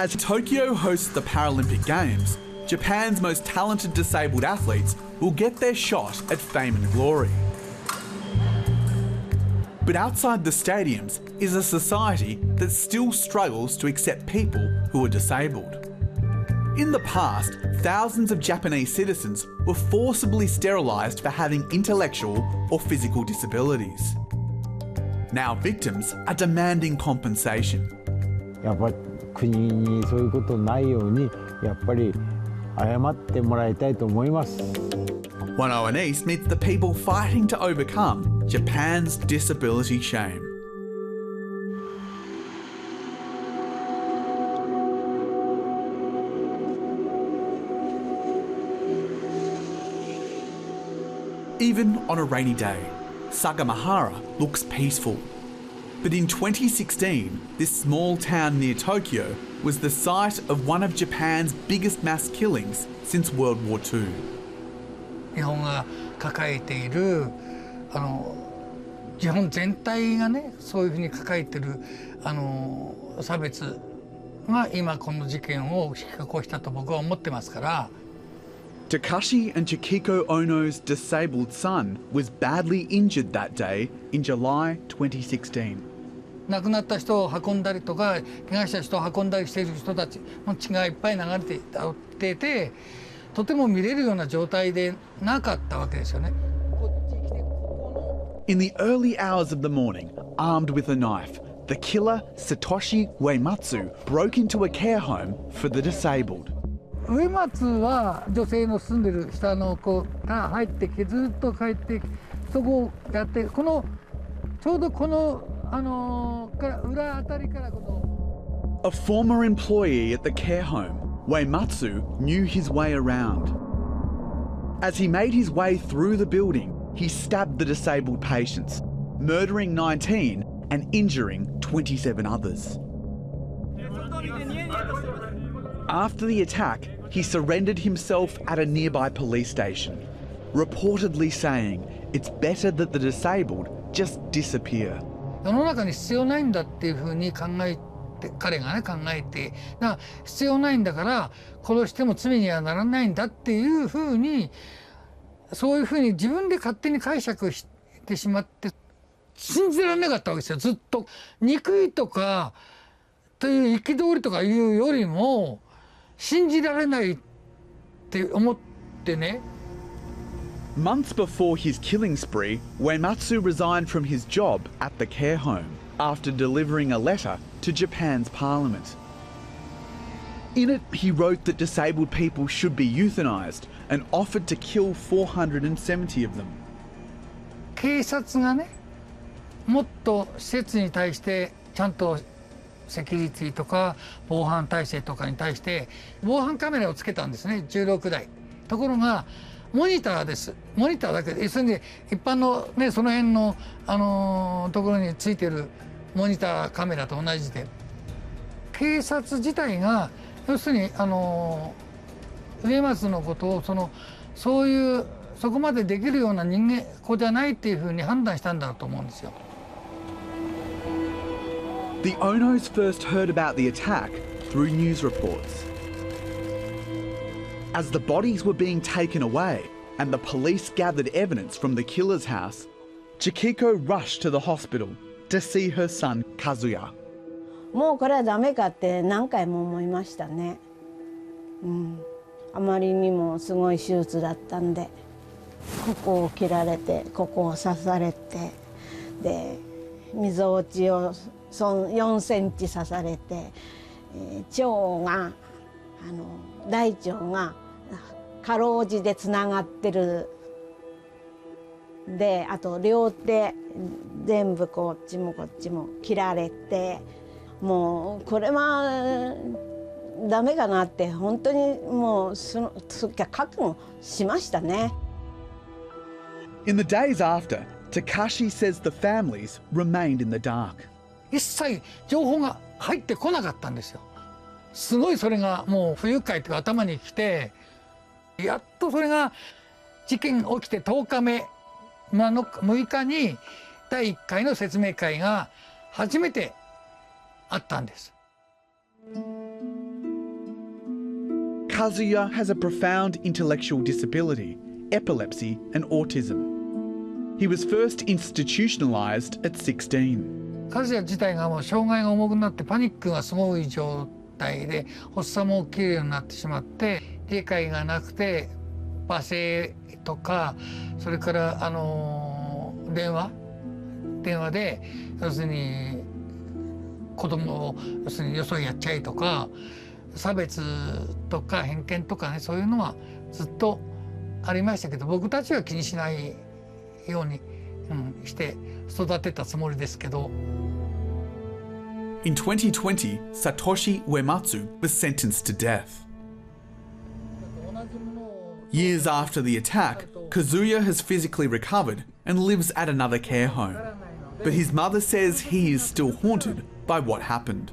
As Tokyo hosts the Paralympic Games, Japan's most talented disabled athletes will get their shot at fame and glory. But outside the stadiums is a society that still struggles to accept people who are disabled. In the past, thousands of Japanese citizens were forcibly sterilised for having intellectual or physical disabilities. Now victims are demanding compensation. やっぱり国にそういうことないようにやっぱり謝ってもらいたいと思います。One Owen East meets the people fighting to overcome Japan's disability shame. Even on a rainy day, Sagamihara looks peaceful. But in 2016, this small town near Tokyo was the site of one of Japan's biggest mass killings since World War II. 日本が抱えている日本全体がねそういうふうに抱えている差別が今この事件を引き起こしたと僕は思ってますから。Takashi and Chikiko Ono's disabled son was badly injured that day in July 2016. 亡くなった人を運んだりとか怪我した人を運んだりしている人たちの血がいっぱい流れていてとても見れるような状態でなかったわけですよね。In the early hours of the morning, armed with a knife, the killer Satoshi Uematsu broke into a care home for the disabled. 植松は女性の住んでる下の子が入ってきてずっと帰ってそこをやってちょうどこの裏あたりからこの A former employee at the care home, Uematsu knew his way around. As he made his way through the building, he stabbed the disabled patients, murdering 19 and injuring 27 others. After the attack, he surrendered himself at a nearby police station, reportedly saying it's better that the disabled just disappear. 世の中に必要ないんだっていうふうに彼がね考えて必要ないんだから殺しても罪にはならないんだっていうふうにそういうふうに自分で勝手に解釈してしまって信じられなかったわけですよずっと。憎いとかという憤りとかいうよりも信じられないって思ってね。Months before his killing spree, Uematsu resigned from his job at the care home after delivering a letter to Japan's parliament. In it, he wrote that disabled people should be euthanized and offered to kill 470 of them. 警察がね、もっと施設に対してちゃんとセキュリティとか防犯体制とかに対して防犯カメラをつけたんですね16台。ところがモニターです。モニターだけで要するに一般のねその辺のところについてるモニターカメラと同じで警察自体が要するに植松のことをそういうそこまでできるような子じゃないっていうふうに判断したんだと思うんですよ。The Onos first heard about the attack through news reports. As the bodies were being taken away and the police gathered evidence from the killer's house, Chikiko rushed to the hospital to see her son Kazuya. もうこれはダメかって何回も思いましたね。あまりにもすごい手術だったんで、ここを切られて、ここを刺されて、で、みぞおちを4センチ刺されて、腸が大腸がかろうじでつながってるであと両手全部こっちもこっちも切られてもうこれはダメかなって本当にもう覚悟しましたね。In the days after, Takashi says the families remained in the dark. 一切情報が入ってこなかったんですよ。すごいそれがもう不愉快というか頭にきてやっとそれが事件起きて10日目6日に第1回の説明会が初めてあったんです。Kazuya has a profound intellectual disability, epilepsy and autism. He was first institutionalized at 16. カズヤ自体がもう障害が重くなってパニックがすごい状態で発作も起きるようになってしまって理解がなくて罵声とかそれから電話で要するに子供を要するによそへやっちゃいとか差別とか偏見とかねそういうのはずっとありましたけど僕たちは気にしないように、して育てたつもりですけど。In 2020, Satoshi Uematsu was sentenced to death. Years after the attack, Kazuya has physically recovered and lives at another care home. But his mother says he is still haunted by what happened.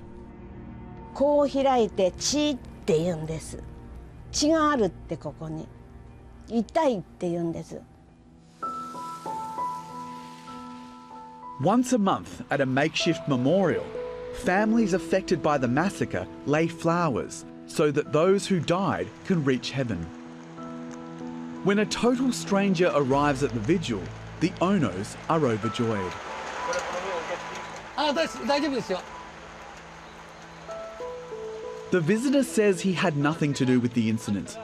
こう開いて血って言うんです。血があるってここに痛いって言うんです。Once a month at a makeshift memorial, families affected by the massacre lay flowers so that those who died can reach heaven. When a total stranger arrives at the vigil, the Onos are overjoyed. 大丈夫ですよ。The visitor says he had nothing to do with the incident,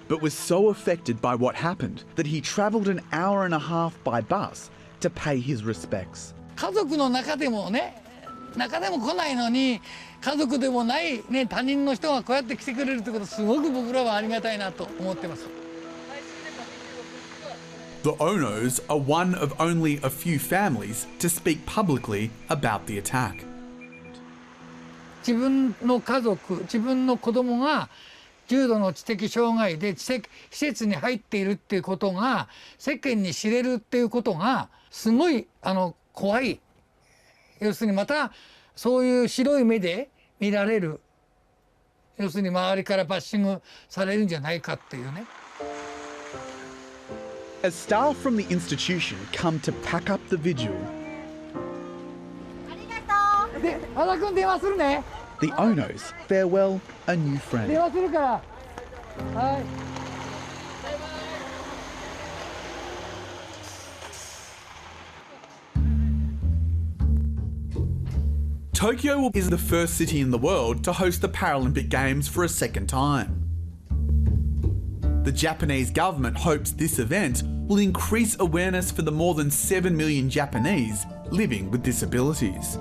but was so affected by what happened that he travelled an hour and a half by bus to pay his respects. 家族の中でも来ないのに家族でもない、他人の人がこうやって来てくれるってことすごく僕らはありがたいなと思ってます。The Onos are one of only a few families to speak publicly about the attack. 自分の家族、自分の子供が重度の知的障害で施設に入っているっていうことが世間に知れるっていうことがすごい怖い。要するにまたそういう白い目で見られる。要するに周りからバッシングされるんじゃないかっていうね。As staff from the institution come to pack up the vigil, で、和田君電話するね。the Onos farewell a new 電 friend. 話するから。はい。Tokyo is the first city in the world to host the Paralympic Games for a second time. The Japanese government hopes this event will increase awareness for the more than 7 million Japanese living with disabilities.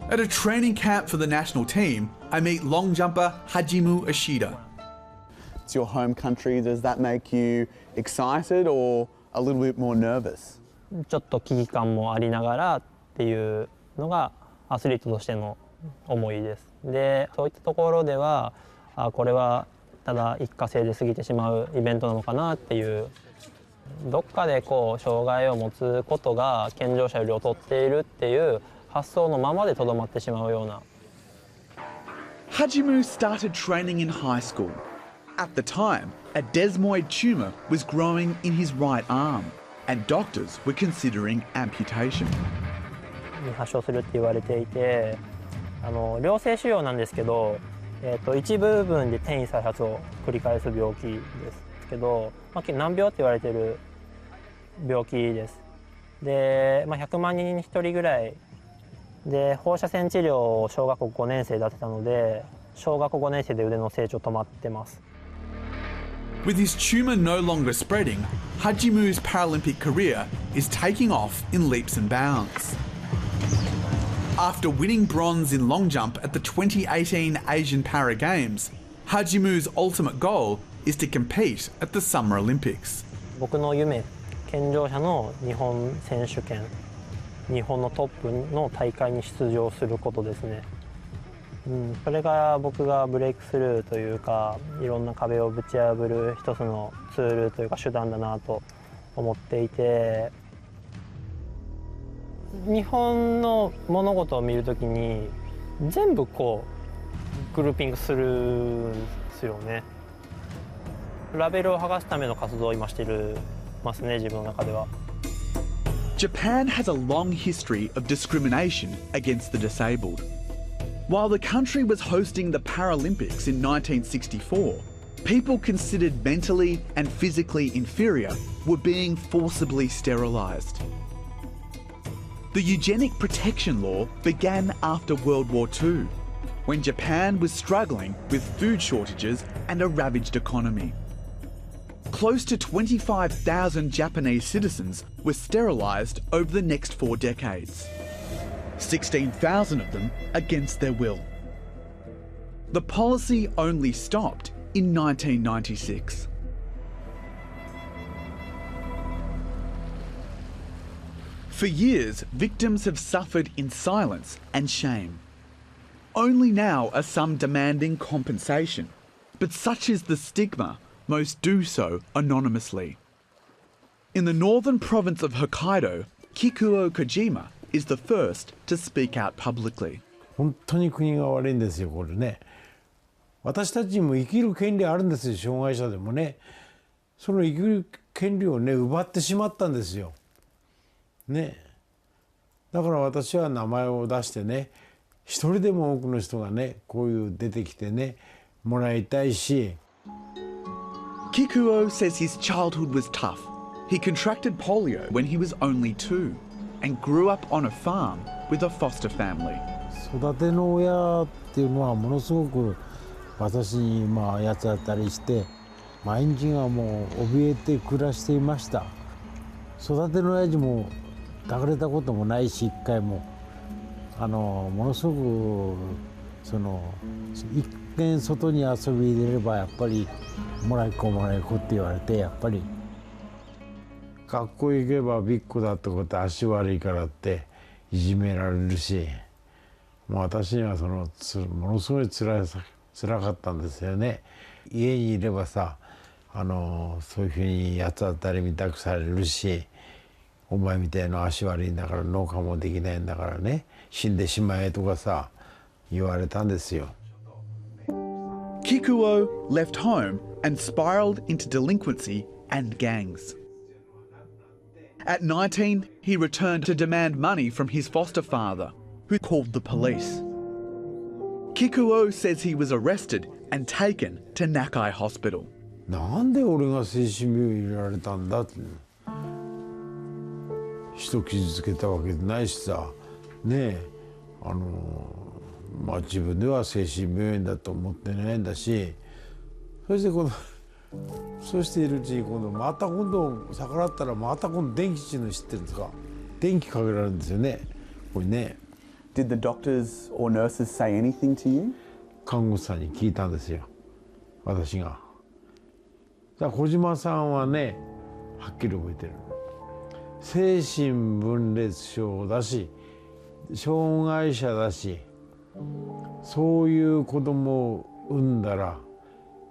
At a training camp for the national team, I meet long jumper Hajimu Ashida. It's your home country. Does that make you excited or a little bit more nervous? ちょっと危機感もありながらっていうのがアスリートとしての思いです。で、そういったところではこれはただ一過性で過ぎてしまうイベントなのかなっていう、どっかで障害を持つことが健常者より劣っているっていう発想のままでとどまってしまうような。Hajimu started training in high school. At the time, a desmoid tumour was growing in his right arm, and doctors were considering amputation. 発症するって言われていて、良性腫瘍なんですけど、一部分で転移再発を繰り返す病気ですけど、難病って言われている病気です。で、100万人に1人ぐらいで放射線治療を小学校5年生でやってたので、小学校5年生で腕の成長止まってます。With his tumour no longer spreading, Hajimu's Paralympic career is taking off in leaps and bounds. After winning bronze in long jump at the 2018 Asian Para Games, Hajimu's ultimate goal is to compete at the Summer Olympics. 僕の夢、健常者の日本選手権、日本のトップの大会に出場することですね。それが僕がブレイクスルーというか、いろんな壁をぶち破る一つのツールというか手段だなと思っていて、日本の物事を見るときに全部グルーピングするんですよね。ラベルを剥がすための活動を今してますね、自分の中では。Japan has a long history of discrimination against the disabled. While the country was hosting the Paralympics in 1964, people considered mentally and physically inferior were being forcibly sterilised. The eugenic protection law began after World War II, when Japan was struggling with food shortages and a ravaged economy. Close to 25,000 Japanese citizens were sterilised over the next 4 decades. 16,000 of them against their will. The policy only stopped in 1996. For years, victims have suffered in silence and shame. Only now are some demanding compensation, but such is the stigma, most do so anonymously. In the northern province of Hokkaido, Kikuo Kojima is the first to speak out publicly. 本当に国が悪いんですよこれね。私たちにも生きる権利あるんですよ障害者でもね。その生きる権利をね奪ってしまったんですよ。ね。だから私は名前を出してね、一人でも多くの人がねこういう出てきてねもらいたいし。Kikuo says his childhood was tough. He contracted polio when he was only 2 and grew up on a farm with a foster family. 育ての親っていうのはものすごく私にやつ当たりして毎日がもう怯えて暮らしていました。育ての親父も抱かれたこともないし一回もものすごく一見外に遊びに出ればやっぱりもらいっ子って言われてやっぱり学校行けばビッグだってこと足悪いからっていじめられるしもう私にはものすごいつらかったんですよね。家にいればさそういうふうに八つ当たりみたくされるしお前みたいな足悪いんだから農家もできないんだからね死んでしまえとかさ言われたんですよ。Kikuo left home and spiraled into delinquency and gangs. At 19, he returned to demand money from his foster father, who called the police. Kikuo says he was arrested and taken to Nakai Hospital. なんで俺が精神病院入れられたんだって人傷つけたわけじゃないしさねえ自分では精神病院だと思ってないんだしそうしているうちに今度逆らったらまた今度電気っていうの知ってるんですか電気かけられるんですよねこれね。Did the doctors or nurses say anything to you? 看護師さんに聞いたんですよ私が。じゃあ小島さんはねはっきり覚えてる精神分裂症だし障害者だしそういう子供を産んだら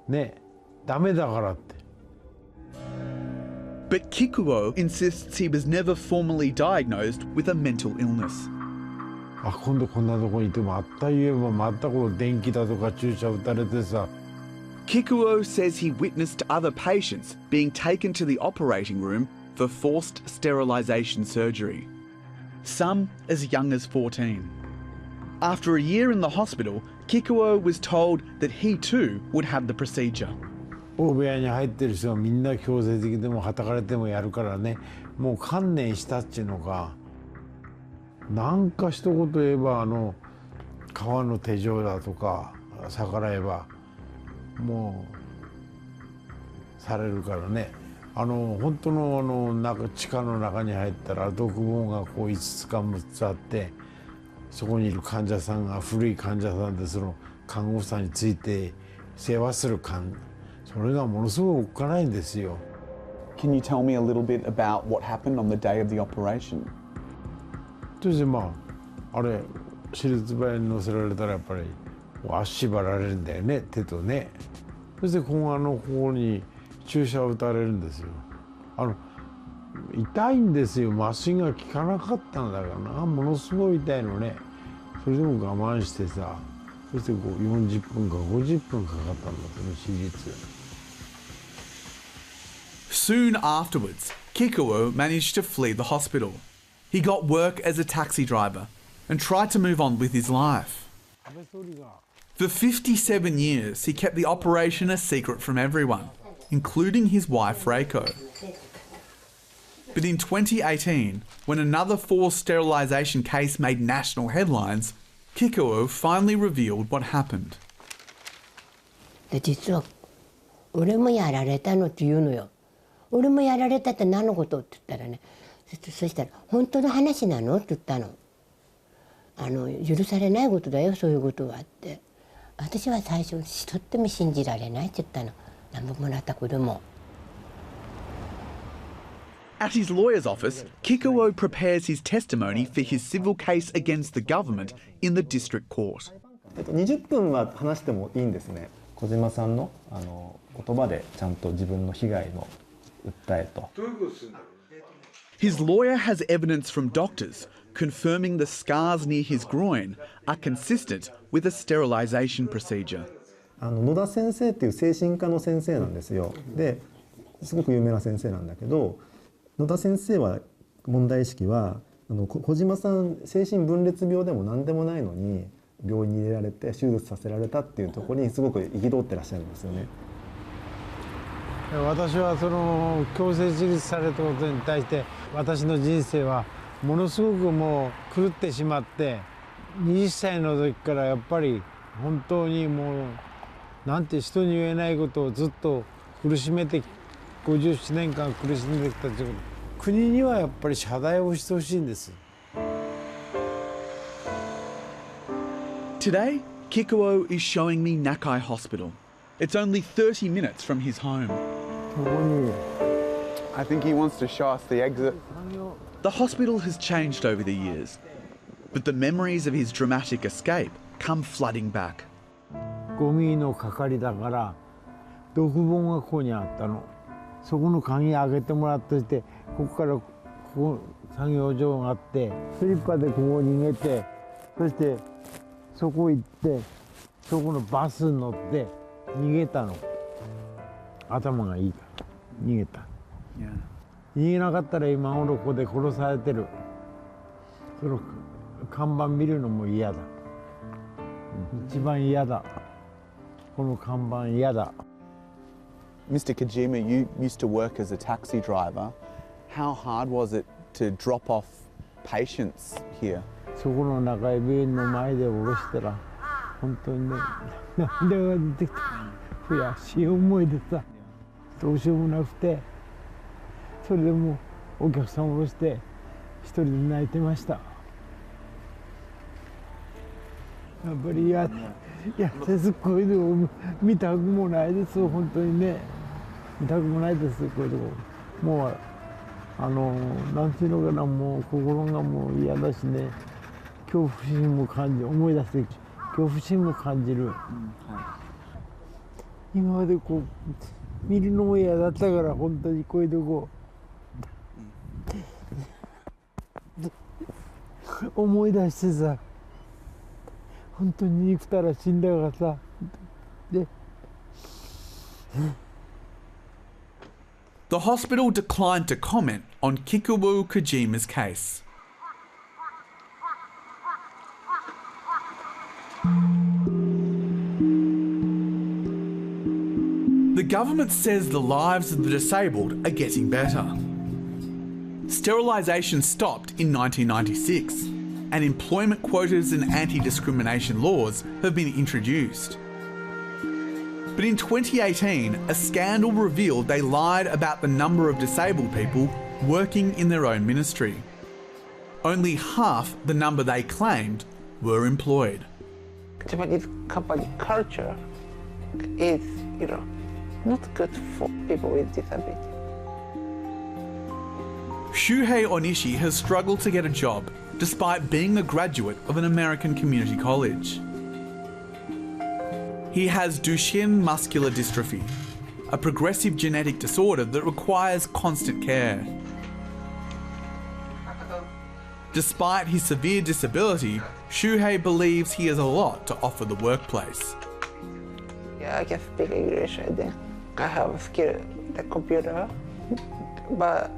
ねダメだからって。But Kikuo insists he was never formally diagnosed with a mental illness. 今度こんなとこにいてもあった言えばまたこの電気だとか注射打たれてさ。Kikuo says he witnessed other patients being taken to the operating room for forced sterilisation surgery, some as young as 14. After a year in the hospital, Kikuo was told that he too would have the procedure. 大部屋に入ってる人はみんな強制的でもはたかれてもやるからねもう観念したっていうのかなんか一言言えば川の手錠だとか逆らえばもうされるからね本当の地下の中に入ったら独房が5つか6つあってそこにいる患者さんが古い患者さんで看護婦さんについて世話するそれがものすごいおっかないんですよ。Can you tell me a little bit about what happened on the day of the operation? としてあれ手術場に乗せられたらやっぱり足縛られるんだよね手とね。そしてここに注射を打たれるんですよ。痛いんですよ麻酔が効かなかったんだからなものすごい痛いのね。それでも我慢してさそして40分か50分かかったんだその手術。Soon afterwards, Kikuo managed to flee the hospital. He got work as a taxi driver and tried to move on with his life. For 57 years, he kept the operation a secret from everyone, including his wife Reiko. But in 2018, when another forced sterilisation case made national headlines, Kikuo finally revealed what happened. で実は俺もやられたのって言うのよ。俺もやられたって何のことって言ったらね、そしたら本当の話なのって言ったの。許されないことだよそういうことはって。私は最初とっても信じられないって言ったの。何ももらったことも。At his lawyer's office, Kikuo prepares his testimony for his civil case against the government in the district court. 20分は話してもいいんですね。小島さんの言葉でちゃんと自分の被害の訴えと。His lawyer has evidence from doctors confirming the scars near his groin are consistent with a sterilisation procedure. 野田先生っていう精神科の先生なんですよ。ですごく有名な先生なんだけど、野田先生は問題意識は小島さん精神分裂病でも何でもないのに病院に入れられて手術させられたっていうところにすごく憤ってらっしゃるんですよね。私はその強制手術されたことに対して私の人生はものすごくもう狂ってしまって、20歳の時からやっぱり本当にもうなんて人に言えないことをずっと苦しめて57年間苦しんできたということ、国にはやっぱり謝罪をしてほしいんです。Today, Kikuo is showing me Nakai Hospital. It's only 30 minutes from his home. I think he wants to show us the exit. The hospital has changed over the years, but the memories of his dramatic escape come flooding back. ゴミの係だから独房がここにあったの。そこの鍵開けてもらってて、ここからここ作業場があって、スリッパでここ逃げて、そしてそこ行って、そこのバスに乗って逃げたの。頭がいいから逃げた。逃げなかったら今頃ここで殺されてる。その看板見るのも嫌だ。一番嫌だ。この看板嫌だ。Mr. Kojima, you used to work as a taxi driver. How hard was it to drop off patients here? そこの中へ病院の前で降ろしたら本当にね、涙が出てきた。悔しい思いでさ、どうしようもなくて、それでもお客さんを降ろして一人で泣いてました。やっぱりやってすこういうのを見たくもないです、本当にね。見たくもないです、こういうとこ。もうなんていうのかな、もう心がもう嫌だしね、恐怖心も感じ、思い出して恐怖心も感じる。今までこう見るのも嫌だったから、本当にこういうとこ思い出してさ、本当に生きたら死んだからさ。でThe hospital declined to comment on Kikuo Kojima's case. The government says the lives of the disabled are getting better. Sterilisation stopped in 1996, and employment quotas and anti-discrimination laws have been introduced. But in 2018, a scandal revealed they lied about the number of disabled people working in their own ministry. Only half the number they claimed were employed. Japanese company culture is, not good for people with disability. Shuhei Onishi has struggled to get a job despite being a graduate of an American community college. He has Duchenne muscular dystrophy, a progressive genetic disorder that requires constant care. Despite his severe disability, Shuhei believes he has a lot to offer the workplace. Yeah, I can speak English and then I have skill in the computer, but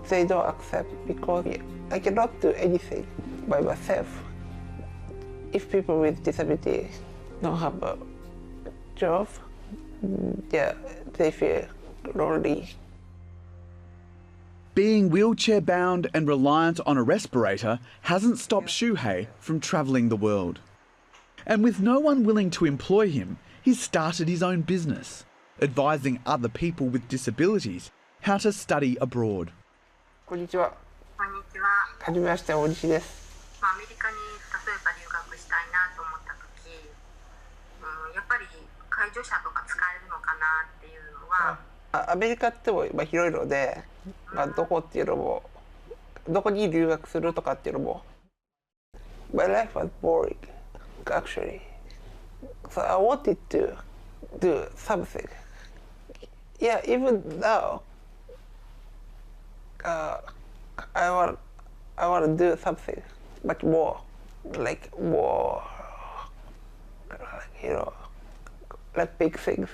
they don't accept because I cannot do anything by myself. if people with disability don't have a job, yeah, they feel lonely. Being wheelchair-bound and reliant on a respirator hasn't stopped Shuhei from travelling the world. And with no one willing to employ him, he's started his own business, advising other people with disabilities how to study abroad. こんにちは。こんにちは。はじめまして、大西です。アメリカに例えば留学したいなと思った時、やっぱり介助者とか使えるのかなっていうのは。アメリカっても広いので、どこっていうのも、どこに留学するとかっていうのも。My life was boring, actually. So I wanted to do something. Yeah, even now, I want to do something much more, like big things.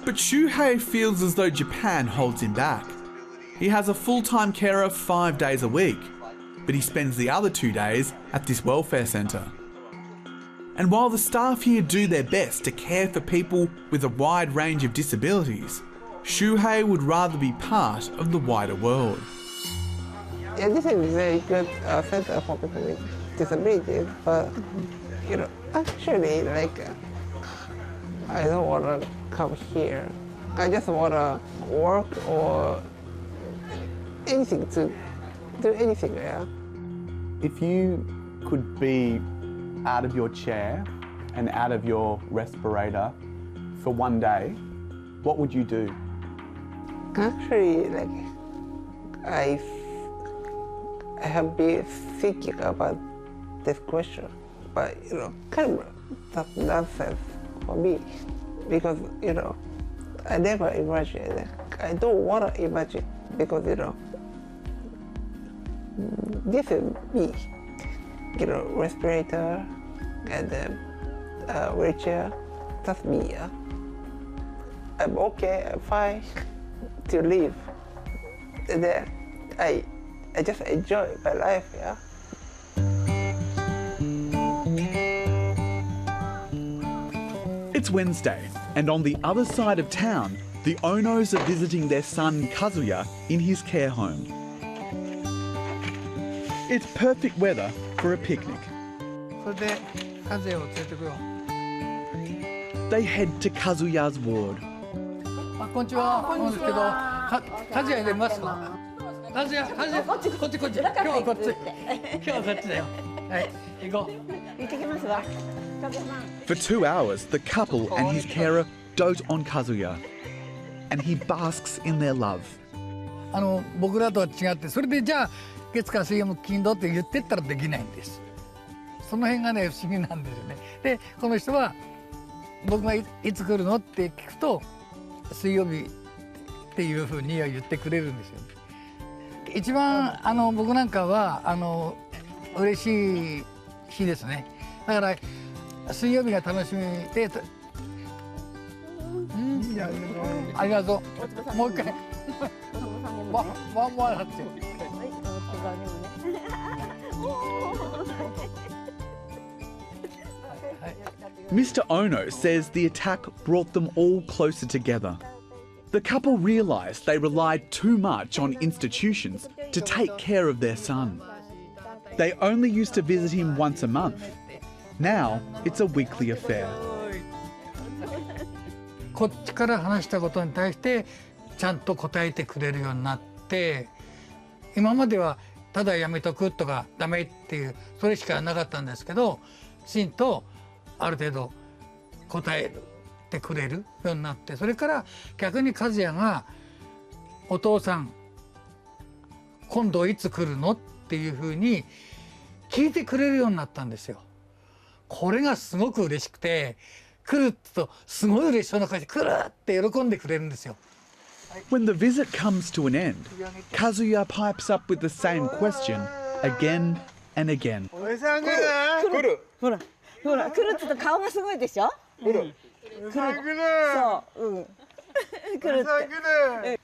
But Shuhei feels as though Japan holds him back. He has a full-time carer 5 days a week, but he spends the other 2 days at this welfare centre. And while the staff here do their best to care for people with a wide range of disabilities, Shuhei would rather be part of the wider world. Yeah, this is a very good center for people with disabilities, but actually, I don't want to come here. I just want to work or anything to do anything. Yeah. If you could be out of your chair and out of your respirator for one day, what would you do? Actually, I have been thinking about this question, but kind of that's nonsense for me because I never imagined. I don't want to imagine because this is me. Respirator and wheelchair. That's me. Yeah? I'm okay. I'm fine to live. And then I just enjoy my life. Yeah. It's Wednesday, and on the other side of town, the Onos are visiting their son Kazuya in his care home. It's perfect weather for a picnic. They head to Kazuya's ward. こんにちは。こんですけど、カズヤ入れますか？カズヤ、こっち。今日はこっちだよ。はい、行こう。行ってきますわ。 For 2 hours, the couple and his carer dote on Kazuya, and he basks in their love. 僕らとは違って、それでじゃあ月火水木金土って言ってったらできないんです。その辺がね不思議なんですよね。で、この人は僕がいつ来るのって聞くと水曜日っていうふうには言ってくれるんですよ。一番僕なんかは嬉しい日ですね。だから。 水曜日が楽しみで、ありがとう。もう一回。ワンワンだって。Mr. Ono says the attack brought them all closer together. The couple realised they relied too much on institutions to take care of their son. They only used to visit him once a month. Now it's a weekly affair. こっちから話したことに対してちゃんと答えてくれるようになって、今まではただやめとくとかダメっていうそれしかなかったんですけど、きちんとある程度答えてくれるようになって、それから逆に和也がお父さん今度いつ来るのっていうふうに聞いてくれるようになったんですよ。 これがすごく嬉しくて、来るとすごい嬉しそうな感じで来るって喜んでくれるんですよ。 When the visit comes to an end, Kazuya pipes up with the same question again and again. ほら来るって顔がすごいでしょ。来る。そう、来るって。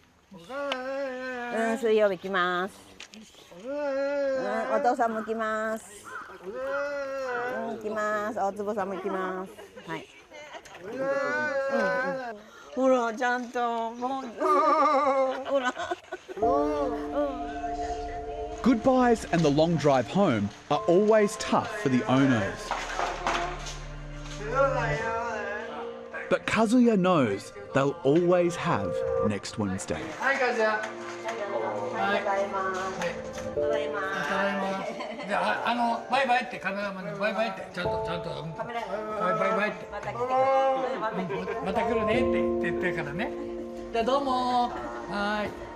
水曜日来ます。お父さんも来ます。行きます。大坪さんも行きます。はい。ほら、ちゃんと、もう、ほら。Goodbyes and the long drive home are always tough for the owners. But Kazuya knows they'll always have next Wednesday. はい、カズヤ。はい。ただいま。じゃあ、バイバイってカメラマンにバイバイってちゃんと。バイバイって。また来るねって言ってるからね。じゃあどうも。はい。